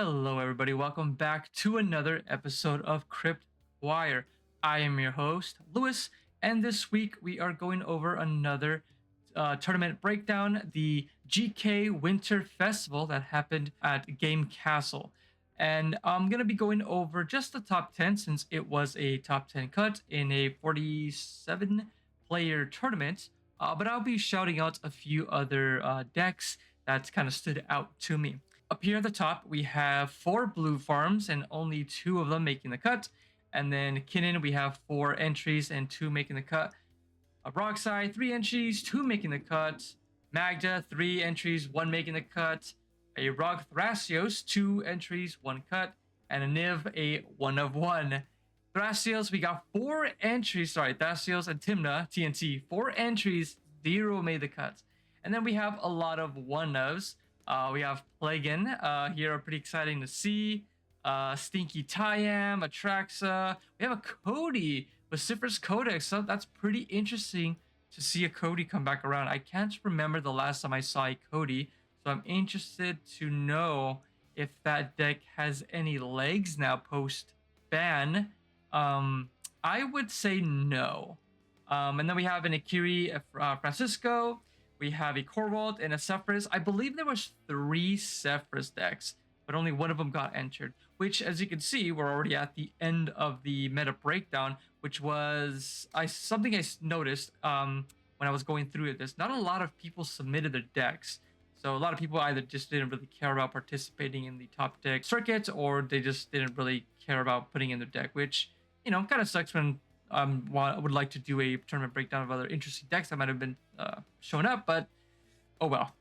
Hello, everybody. Welcome back to another episode of Crypt. I am your host, Lewis, and this week we are going over another tournament breakdown, the GK Winter Festival that happened at Game Castle. And I'm going to be going over just the top 10 since it was a top 10 cut in a 47 player tournament. But I'll be shouting out a few other decks that kind of stood out to me. Up here at the top, we have 4 blue farms and only 2 of them making the cut. And then Kinnan, we have 4 entries and 2 making the cut. Rockside, 3 entries, 2 making the cut. Magda, 3 entries, 1 making the cut. A Rog Thrasios, 2 entries, 1 cut. And a Niv, a 1 of 1. Thrasios, we got 4 entries. Sorry, Thrasios and Timna, TNT, 4 entries, 0 made the cut. And then we have a lot of 1-ofs. We have Plagan here, are pretty exciting to see. Stinky Tyam, Atraxa. We have a Cody, Vociferous Codex. So that's pretty interesting to see a Cody come back around. I can't remember the last time I saw a Cody, so I'm interested to know if that deck has any legs now post ban. I would say no. And then we have an Akiri Francisco. We have a Corvold and a Sephiroth. I believe there was 3 Sephiroth decks, but only 1 of them got entered, which, as you can see, we're already at the end of the meta breakdown, which was something I noticed when I was going through this. Not a lot of people submitted their decks. So a lot of people either just didn't really care about participating in the top deck circuit, or they just didn't really care about putting in their deck, which, you know, kind of sucks when I would like to do a tournament breakdown of other interesting decks that might have been shown up, but oh well.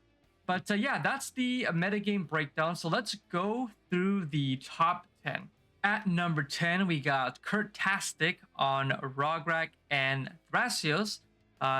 But yeah, that's the metagame breakdown. So let's go through the top 10. At number 10, we got Kurtastic on Rograk and Thrasios,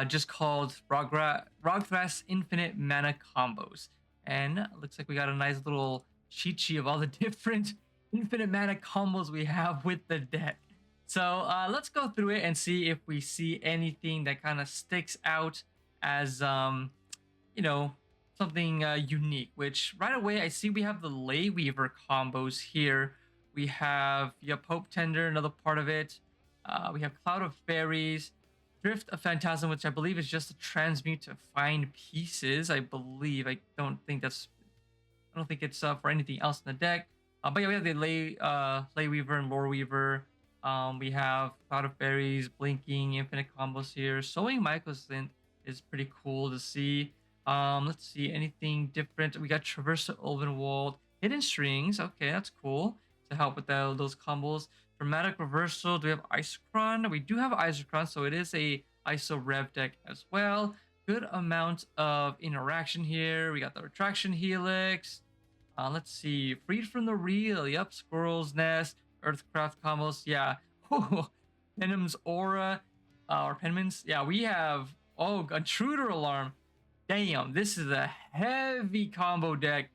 just called Rogthras Infinite Mana Combos. And looks like we got a nice little cheat sheet of all the different infinite mana combos we have with the deck. So let's go through it and see if we see anything that kind of sticks out as, you know, something unique. Which right away, I see we have the Lay Weaver combos here. We have Pope Tender, another part of it. We have Cloud of Fairies, Drift of Phantasm, which I believe is just a transmute to find pieces. I believe. I don't think it's for anything else in the deck. But yeah, we have the Lay Weaver and Lore Weaver. We have Cloud of Fairies, Blinking, Infinite combos here. Sowing Mycosynth is pretty cool to see. Let's see, anything different. We got Traverse the Ulvenwald, Hidden Strings. Okay, that's cool to help with those combos. Dramatic Reversal. Do we have Isochron? We do have Isochron, so it is a ISO Rev deck as well. Good amount of interaction here. We got the Retraction Helix. Let's see, Freed from the Real. Yep, Squirrel's Nest. Earthcraft combos, yeah. Penum's Aura, or Penman's. Yeah, we have, Intruder Alarm. Damn, this is a heavy combo deck.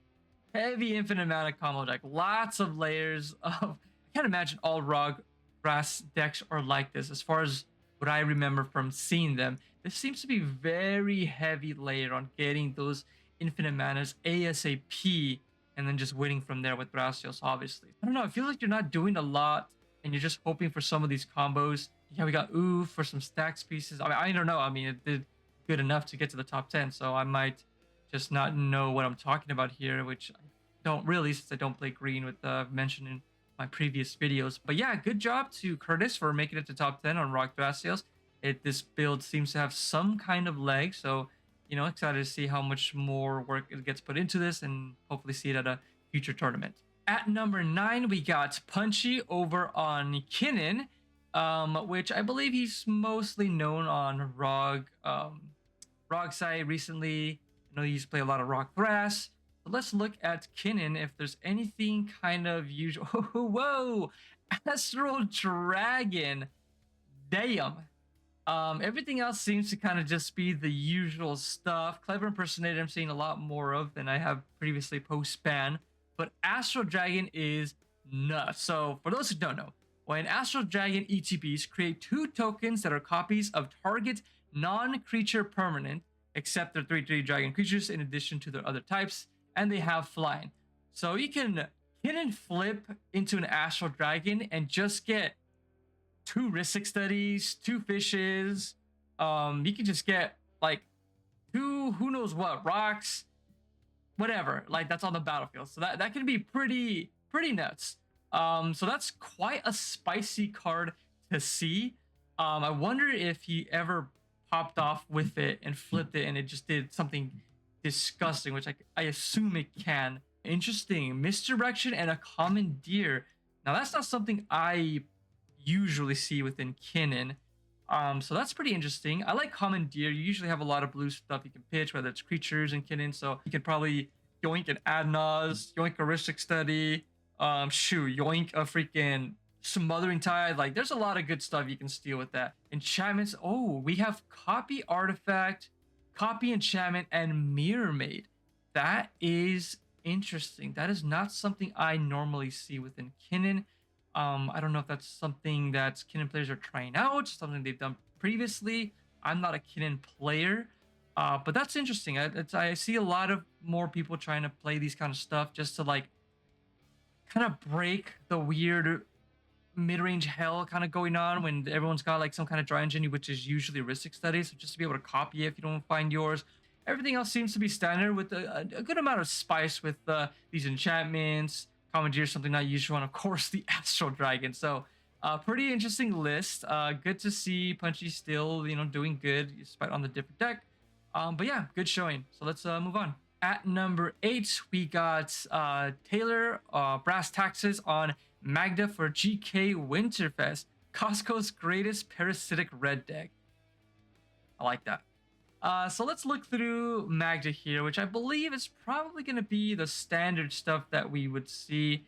Heavy infinite mana combo deck. Lots of layers of, I can't imagine all Rogthras decks are like this. As far as what I remember from seeing them, this seems to be very heavy layer on getting those infinite manas ASAP, and then just waiting from there with Thrasios, obviously. I don't know, I feel like you're not doing a lot, and you're just hoping for some of these combos. Yeah, we got Ooh for some stacks pieces. I don't know. I mean, it did good enough to get to the top 10, so I might just not know what I'm talking about here, which I don't really, since I don't play green with mentioned in my previous videos. But yeah, good job to Curtis for making it to top 10 on Rock Thrasios. This build seems to have some kind of leg, so you know, excited to see how much more work it gets put into this and hopefully see it at a future tournament. At number 9, we got Punchy over on Kinnan, which I believe he's mostly known on Rog side recently. I know he used to play a lot of Rock Thras. So let's look at Kinnan if there's anything kind of usual. Whoa! Astral Dragon. Damn. Everything else seems to kind of just be the usual stuff. Clever Impersonator I'm seeing a lot more of than I have previously post-ban. But Astral Dragon is nuts. So for those who don't know, when Astral Dragon ETBs create 2 tokens that are copies of target non-creature permanent, except they're 3/3 dragon creatures in addition to their other types, and they have flying. So you can Kinnan flip into an Astral Dragon and just get two Risic studies, two fishes. You can just get like two who knows what rocks, whatever. Like that's on the battlefield. So that can be pretty nuts. So that's quite a spicy card to see. I wonder if he ever popped off with it and flipped it and it just did something disgusting, which I assume it can. Interesting. Misdirection and a commandeer. Now that's not something I usually see within Kinnan. So that's pretty interesting. I like commandeer. You usually have a lot of blue stuff you can pitch, whether it's creatures and Kinnan. So you can probably yoink an Adnaz, yoink a Ristic Study, yoink a freaking Smothering Tide. Like there's a lot of good stuff you can steal with that. Enchantments. Oh, we have copy artifact, copy enchantment, and mirror maid. That is interesting. That is not something I normally see within Kinnan. I don't know if that's something that Kinnan players are trying out, something they've done previously. I'm not a Kinnan player, but that's interesting. I see a lot of more people trying to play these kind of stuff just to like kind of break the weird mid-range hell kind of going on when everyone's got like some kind of dry engine, which is usually Ristic Studies. So just to be able to copy it if you don't find yours. Everything else seems to be standard with a good amount of spice with these enchantments, commandeer, something not usual, and of course the Astral Dragon. So pretty interesting list. Good to see Punchy still, doing good despite on the different deck. But yeah, good showing. So let's move on. At number 8, we got Taylor Brass Taxes on Magda for GK Winterfest, Costco's greatest parasitic red deck. I like that. So let's look through Magda here, which I believe is probably going to be the standard stuff that we would see.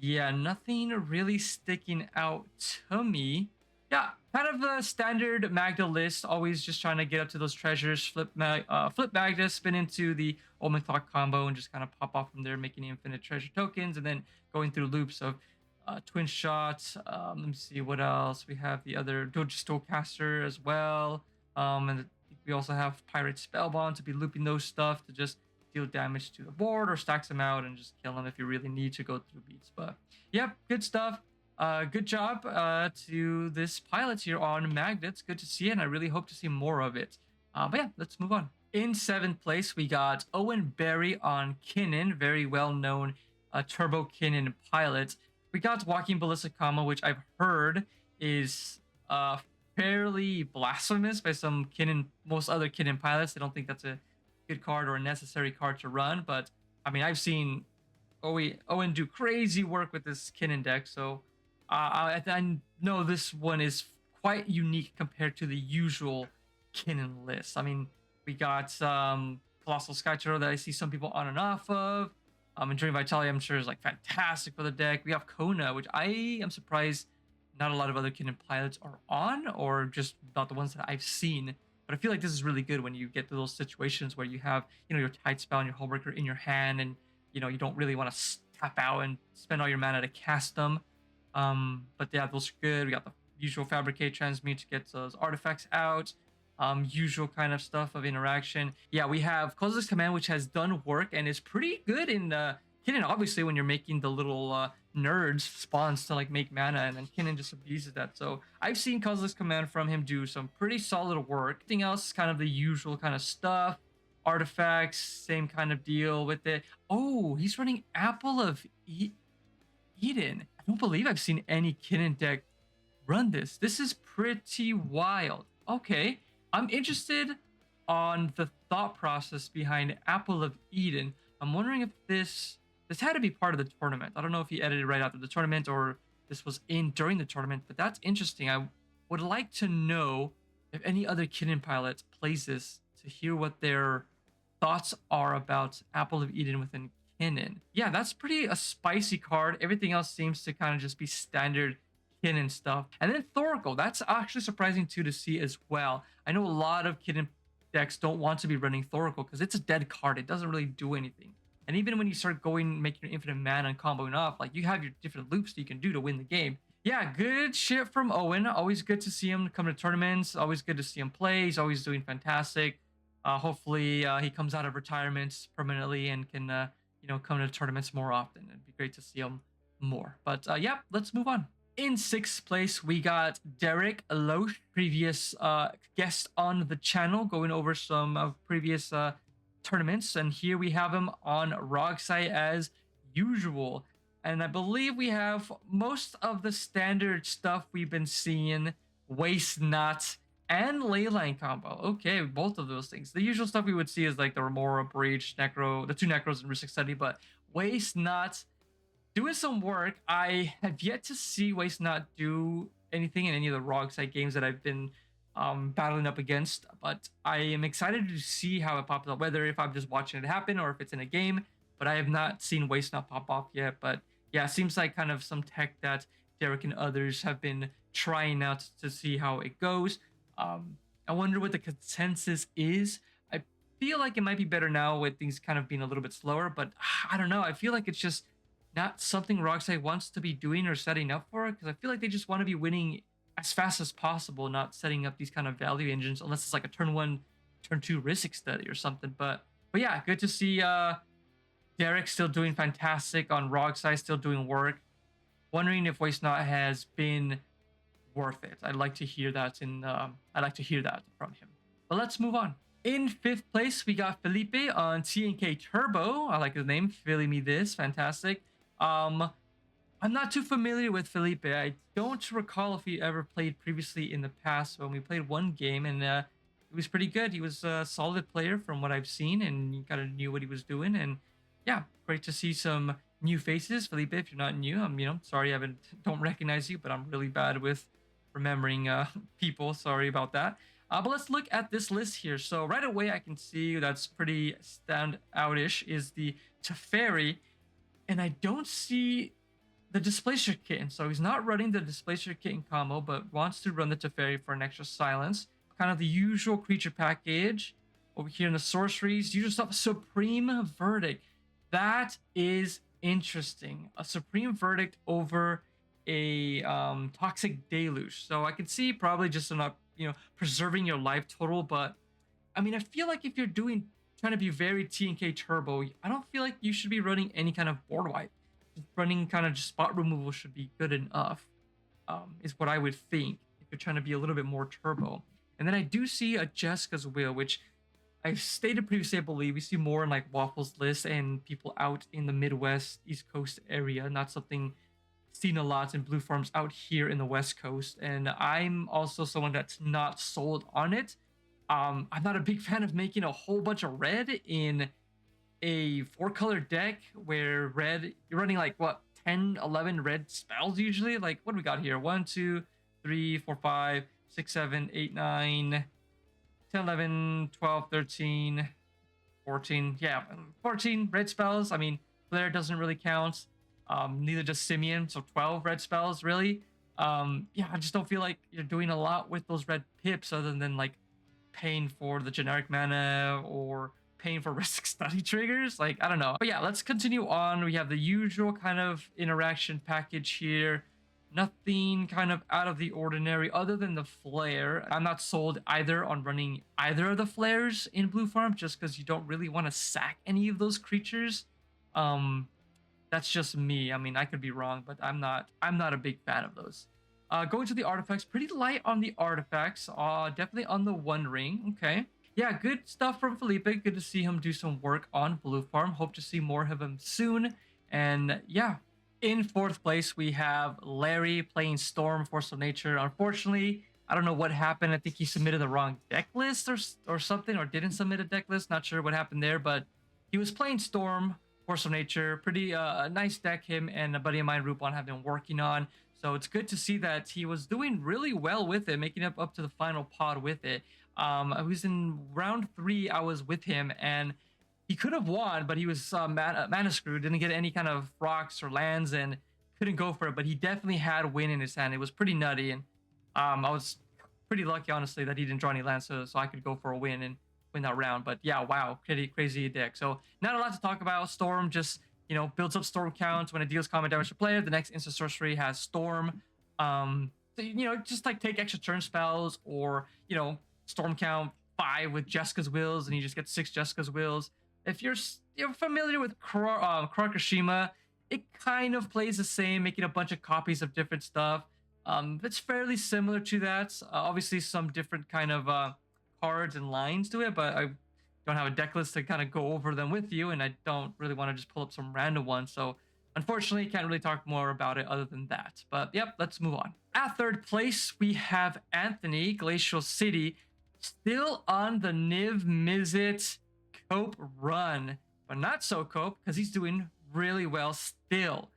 Yeah, nothing really sticking out to me. Yeah, kind of a standard Magda list, always just trying to get up to those treasures, flip Magda, spin into the Omen Clock combo, and just kind of pop off from there, making infinite treasure tokens, and then going through loops of twin shots. Let me see what else. We have the other Stonecaster as well. And we also have Pirate Spellbond to be looping those stuff to just deal damage to the board or stacks them out and just kill them if you really need to go through beats. But yep, good stuff. Good job to this pilot here on Magda. It's good to see it, and I really hope to see more of it. But yeah, let's move on. In 7th place, we got Owen Barry on Kinnan, very well-known Turbo Kinnan pilot. We got Walking Ballistic Combo, which I've heard is fairly blasphemous by some most other Kinnan pilots. They don't think that's a good card or a necessary card to run. But I mean, I've seen Owen do crazy work with this Kinnan deck, so I know this one is quite unique compared to the usual Kinnan list. I mean, we got Colossal Skyturtle that I see some people on and off of. Enduring Vitality, I'm sure, is like fantastic for the deck. We have Kona, which I am surprised not a lot of other Kinnan pilots are on, or just not the ones that I've seen. But I feel like this is really good when you get to those situations where you have, your Tide Spell and your Hullbreaker in your hand, and you don't really want to tap out and spend all your mana to cast them. But yeah, those are good. We got the usual Fabricate, Transmute to get those artifacts out. Usual kind of stuff of interaction. Yeah, we have Causeless Command, which has done work and is pretty good in Kinnan, obviously, when you're making the little nerds spawns to like make mana, and then Kinnan just abuses that. So I've seen Causeless Command from him do some pretty solid work. Everything else is kind of the usual kind of stuff. Artifacts, same kind of deal with it. Oh, he's running Apple of Eden. I don't believe I've seen any Kinnan deck run this. This is pretty wild. Okay. I'm interested on the thought process behind Apple of Eden. I'm wondering if this had to be part of the tournament. I don't know if he edited right after the tournament or this was in during the tournament, but that's interesting. I would like to know if any other Kinnan pilot plays this to hear what their thoughts are about Apple of Eden within Kinnan. Yeah, that's pretty a spicy card. Everything else seems to kind of just be standard Kinnan stuff. And then Thoracle, that's actually surprising too to see as well. I know a lot of Kinnan decks don't want to be running Thoracle because it's a dead card. It doesn't really do anything. And even when you start making your infinite mana and comboing off, like you have your different loops that you can do to win the game. Yeah, good shit from Owen. Always good to see him come to tournaments. Always good to see him play. He's always doing fantastic. Hopefully he comes out of retirement permanently and can come to tournaments more often. It'd be great to see him more. But yeah, let's move on. In sixth place, we got Derek Loesch, previous guest on the channel, going over some previous tournaments. And here we have him on Rogsai as usual. And I believe we have most of the standard stuff we've been seeing: Waste Not and Leyline combo. Okay, both of those things. The usual stuff we would see is like the Remora, Breach, Necro, the two Necros, and Ristic Study, but Waste Not doing some work. I have yet to see Waste Not do anything in any of the Rogside games that I've been battling up against, but I am excited to see how it pops up, whether if I'm just watching it happen or if it's in a game. But I have not seen Waste Not pop off yet. But yeah, it seems like kind of some tech that Derek and others have been trying out to see how it goes. I wonder what the consensus is. I feel like it might be better now with things kind of being a little bit slower, but I don't know. I feel like it's just not something Rockside wants to be doing or setting up for, because I feel like they just want to be winning as fast as possible, not setting up these kind of value engines unless it's like a turn one, turn two Ristic Study or something. But yeah, good to see Derek still doing fantastic on Rockside, still doing work. Wondering if Waste Not has been worth it. I'd like to hear that from him. But let's move on. In fifth place, we got Felipe on TNK Turbo. I like his name, Philly Me This, fantastic. I'm not too familiar with Felipe. I don't recall if he ever played previously in the past. When we played one game, and it was pretty good. He was a solid player from what I've seen, and he kind of knew what he was doing. And yeah, great to see some new faces. Felipe, if you're not new, I'm sorry I don't recognize you, but I'm really bad with remembering people. Sorry about that. But let's look at this list here. So right away, I can see that's pretty stand out-ish is the Teferi, and I don't see the Displacer Kitten. So he's not running the Displacer Kitten combo, but wants to run the Teferi for an extra silence. Kind of the usual creature package. Over here in the sorceries, usual stuff. Supreme Verdict. That is interesting. A Supreme Verdict over a Toxic Deluge. So I can see probably just enough, preserving your life total. But I mean, I feel like if you're trying to be very TNK Turbo, I don't feel like you should be running any kind of board wipe. Running kind of just spot removal should be good enough, is what I would think if you're trying to be a little bit more turbo. And then I do see a Jessica's Will, which I stated previously, I believe we see more in like Waffles list and people out in the Midwest, East Coast area, not something seen a lot in blue farms out here in the West Coast. And I'm also someone that's not sold on it. I'm not a big fan of making a whole bunch of red in a 4-color deck where red, you're running like what, 10, 11 red spells usually. Like, what do we got here? 1, 2, 3, 4, 5, 6, 7, 8, 9, 10, 11, 12, 13, 14. Yeah, 14 red spells. I mean, Flare doesn't really count. Neither does Simeon. So 12 red spells, really. Yeah, I just don't feel like you're doing a lot with those red pips other than like paying for the generic mana or paying for Ristic Study triggers. Like, I don't know. But yeah, let's continue on. We have the usual kind of interaction package here. Nothing kind of out of the ordinary other than the flare. I'm not sold either on running either of the flares in blue farm just because you don't really want to sack any of those creatures. That's just me. I mean, I could be wrong, but I'm not a big fan of those. Going to the artifacts, pretty light on the artifacts. Definitely on the One Ring. Okay. Yeah, good stuff from Felipe. Good to see him do some work on blue farm. Hope to see more of him soon. And yeah, in fourth place, we have Larry playing Storm, Force of Nature. Unfortunately, I don't know what happened. I think he submitted the wrong deck list or something, or didn't submit a deck list. Not sure what happened there, but he was playing Storm, Force of Nature. Pretty nice deck him and a buddy of mine, Rupon, have been working on. So it's good to see that he was doing really well with it, making it up to the final pod with it. I was in round 3. I was with him, and he could have won, but he was mana screwed, didn't get any kind of rocks or lands, and couldn't go for it. But he definitely had win in his hand. It was pretty nutty, and I was pretty lucky, honestly, that he didn't draw any lands, so I could go for a win and win that round. But yeah, wow, crazy deck. So not a lot to talk about. Storm just builds up storm counts when it deals combat damage to player. The next instant sorcery has storm. So, just like take extra turn spells, or storm count 5 with Jessica's Wills, and you just get 6 Jessica's Wills. If you're familiar with Krakashima, it kind of plays the same, making a bunch of copies of different stuff. It's fairly similar to that. Obviously, some different kind of cards and lines to it, but I don't have a deck list to kind of go over them with you, and I don't really want to just pull up some random ones. So unfortunately, can't really talk more about it other than that. But yep, let's move on. At third place, we have Anthony Glacial City, still on the Niv Mizzet Cope run, but not so Cope because he's doing really well still.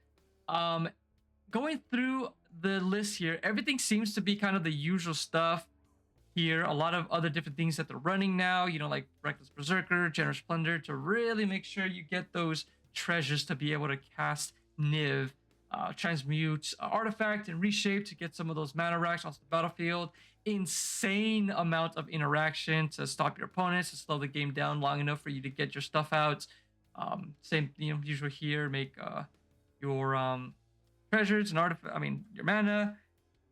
Going through the list here, everything seems to be kind of the usual stuff here. A lot of other different things that they're running now, like Reckless Berserker, Generous Plunder, to really make sure you get those treasures to be able to cast Niv, transmute artifact and reshape to get some of those mana racks off the battlefield. Insane amount of interaction to stop your opponents, to slow the game down long enough for you to get your stuff out. Same, usual here. Make your treasures and artifact. Your mana.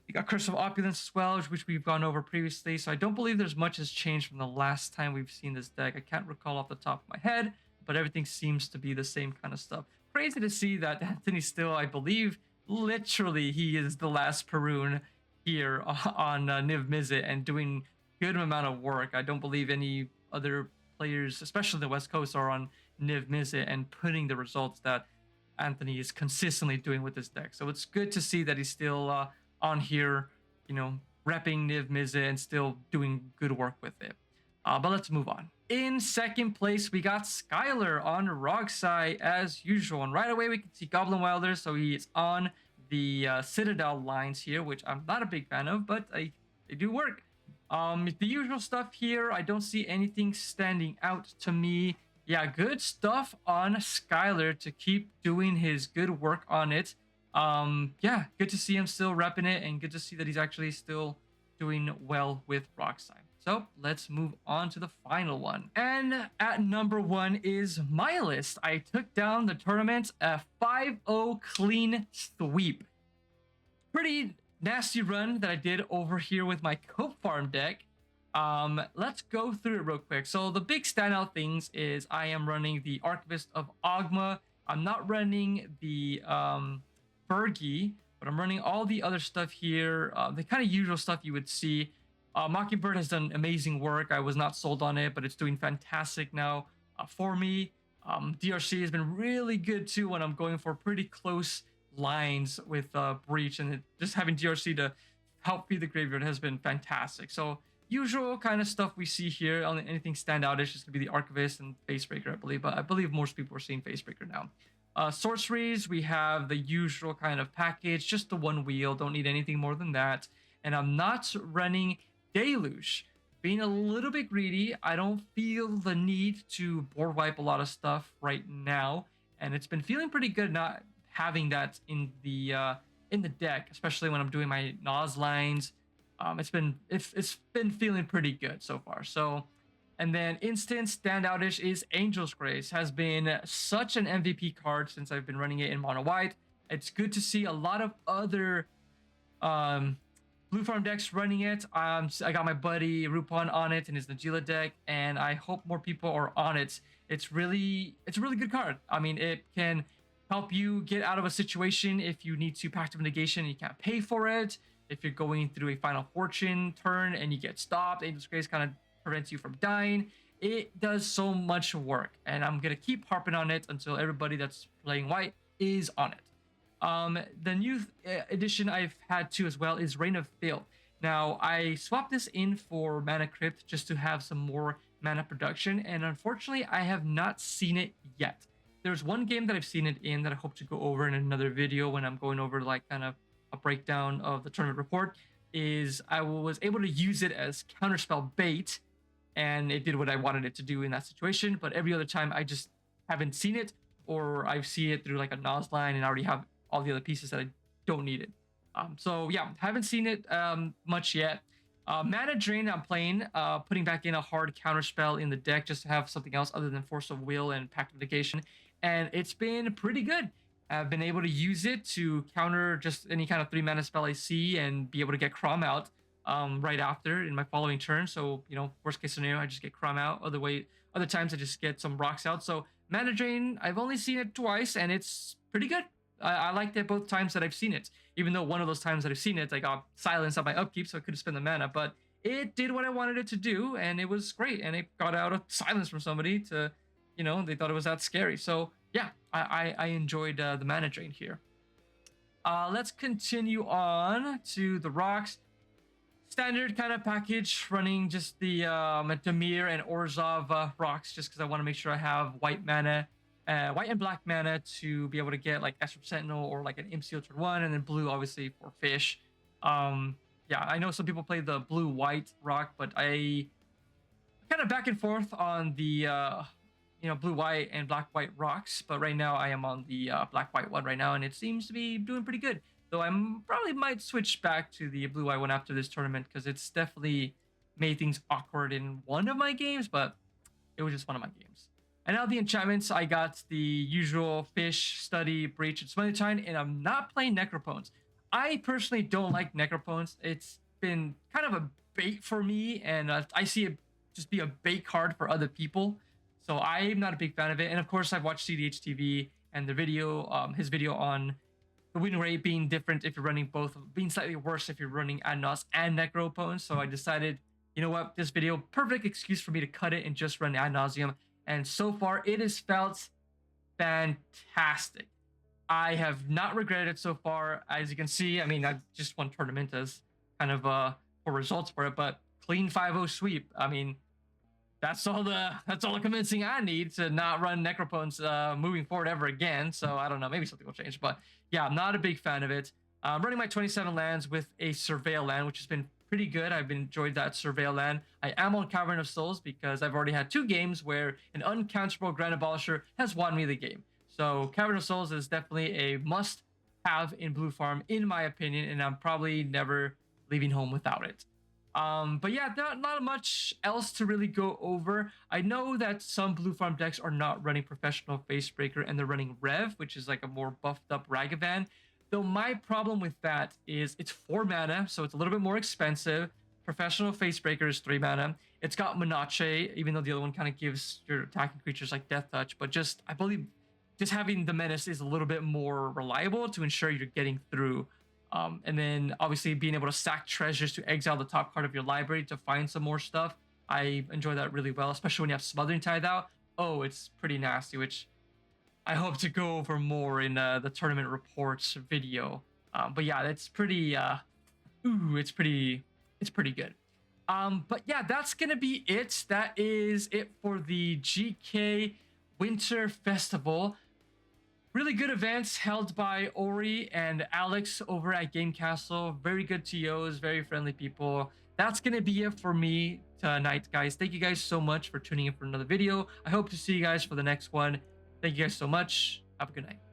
You got Curse of Opulence as well, which we've gone over previously. So I don't believe there's much has changed from the last time we've seen this deck. I can't recall off the top of my head, but everything seems to be the same kind of stuff. Crazy to see that Anthony still, I believe, literally he is the last Perun here on Niv Mizzet and doing good amount of work. I don't believe any other players, especially the West Coast, are on Niv Mizzet and putting the results that Anthony is consistently doing with this deck. So it's good to see that he's still on here, repping Niv Mizzet and still doing good work with it. But let's move on. In second place, we got Skylar on Rogsai as usual. And right away, we can see Goblin Wilder. So he is on the Citadel lines here, which I'm not a big fan of, but they do work. The usual stuff here, I don't see anything standing out to me. Yeah, good stuff on Skylar to keep doing his good work on it. Yeah, good to see him still repping it, and good to see that he's actually still doing well with Rockside. So let's move on to the final one. And at number one is my list. I took down the tournament a 5-0 clean sweep. Pretty nasty run that I did over here with my Cope Farm deck. Let's go through it real quick. So the big standout things is I am running the Archivist of Ogma. I'm not running the Fergie, but I'm running all the other stuff here, the kind of usual stuff you would see. Mockingbird has done amazing work. I was not sold on it, but it's doing fantastic now for me. DRC has been really good too when I'm going for pretty close lines with Breach, and just having DRC to help feed the graveyard has been fantastic. So usual kind of stuff we see here. Only anything stand out is just going to be the Archivist and Facebreaker, I believe. But I believe most people are seeing Facebreaker now. Sorceries, we have the usual kind of package, just the one wheel. Don't need anything more than that. And I'm not running Deluge. Being a little bit greedy, I don't feel the need to board wipe a lot of stuff right now, and it's been feeling pretty good not having that in the deck, especially when I'm doing my Nas lines. It's been feeling pretty good so far. So, and then instant standoutish is Angel's Grace. Has been such an MVP card since I've been running it in mono white. It's good to see a lot of other Blue Farm decks running it. I got my buddy Rupon on it in his Najila deck, and I hope more people are on it. It's a really good card. I mean, it can help you get out of a situation if you need to Pact of Negation and you can't pay for it. If you're going through a Final Fortune turn and you get stopped, Angel's Grace kind of prevents you from dying. It does so much work, and I'm gonna keep harping on it until everybody that's playing white is on it. The new edition I've had too as well is Reign of Filth. Now, I swapped this in for Mana Crypt just to have some more mana production, and unfortunately, I have not seen it yet. There's one game that I've seen it in that I hope to go over in another video when I'm going over like kind of a breakdown of the tournament report, is I was able to use it as counterspell bait, and it did what I wanted it to do in that situation, but every other time I just haven't seen it, or I see it through like a Nas line and I already have all the other pieces that I don't need it. So yeah, haven't seen it much yet. Mana Drain, I'm playing, putting back in a hard counterspell in the deck just to have something else other than Force of Will and Pact of Negation, and it's been pretty good. I've been able to use it to counter just any kind of 3 mana spell I see and be able to get Crom out. right after in my following turn. So, worst case scenario, I just get Crumb out. Other times I just get some rocks out. So Mana Drain, I've only seen it twice, and it's pretty good. I liked it both times that I've seen it. Even though one of those times that I've seen it, I got silence on my upkeep, so I couldn't spend the mana. But it did what I wanted it to do, and it was great. And it got out of silence from somebody to, they thought it was that scary. So yeah, I enjoyed the Mana Drain here. Let's continue on to the rocks. Standard kind of package, running just the Damir and Orzhov rocks, just because I want to make sure I have white and black mana to be able to get like Esper Sentinel or like an Imseal turn 1, and then blue obviously for fish. Yeah, I know some people play the blue-white rock, but I kind of back and forth on the blue-white and black-white rocks. But right now I am on the black-white one right now, and it seems to be doing pretty good. Though I probably might switch back to the blue-white one after this tournament, because it's definitely made things awkward in one of my games, but it was just one of my games. And now the enchantments, I got the usual Fish, Study, Breach, and Smother Tine, and I'm not playing Necropones. I personally don't like Necropones. It's been kind of a bait for me, and I see it just be a bait card for other people. So I'm not a big fan of it. And of course, I've watched CEDH TV and the video, his video on the win rate being different if you're running both, being slightly worse if you're running Adnos and Necropones. So I decided, you know what, this video, perfect excuse for me to cut it and just run Ad Nauseam. And so far, it has felt fantastic. I have not regretted it so far. As you can see, I mean, I just won tournament as kind of for results for it, but clean 5-0 sweep. I mean, that's all the convincing I need to not run Necropones moving forward ever again. So I don't know, maybe something will change. But yeah, I'm not a big fan of it. I'm running my 27 lands with a Surveil land, which has been pretty good. I've enjoyed that Surveil land. I am on Cavern of Souls because I've already had 2 games where an uncounterable Grand Abolisher has won me the game. So Cavern of Souls is definitely a must-have in Blue Farm, in my opinion, and I'm probably never leaving home without it. But yeah, not much else to really go over. I know that some Blue Farm decks are not running Professional Facebreaker and they're running Rev, which is like a more buffed up Ragavan. Though my problem with that is it's 4 mana, so it's a little bit more expensive. Professional Facebreaker is 3 mana. It's got Menace, even though the other one kind of gives your attacking creatures like Death Touch. But I believe just having the Menace is a little bit more reliable to ensure you're getting through. And then obviously being able to sack treasures to exile the top card of your library to find some more stuff. I enjoy that really well, especially when you have Smothering Tithe out. Oh, it's pretty nasty, which I hope to go over more in the tournament reports video. But yeah, it's pretty, it's pretty good. But yeah, that's gonna be it. That is it for the GK Winter Festival. Really good events held by Ori and Alex over at Game Castle. Very good TOs, very friendly people. That's going to be it for me tonight, guys. Thank you guys so much for tuning in for another video. I hope to see you guys for the next one. Thank you guys so much. Have a good night.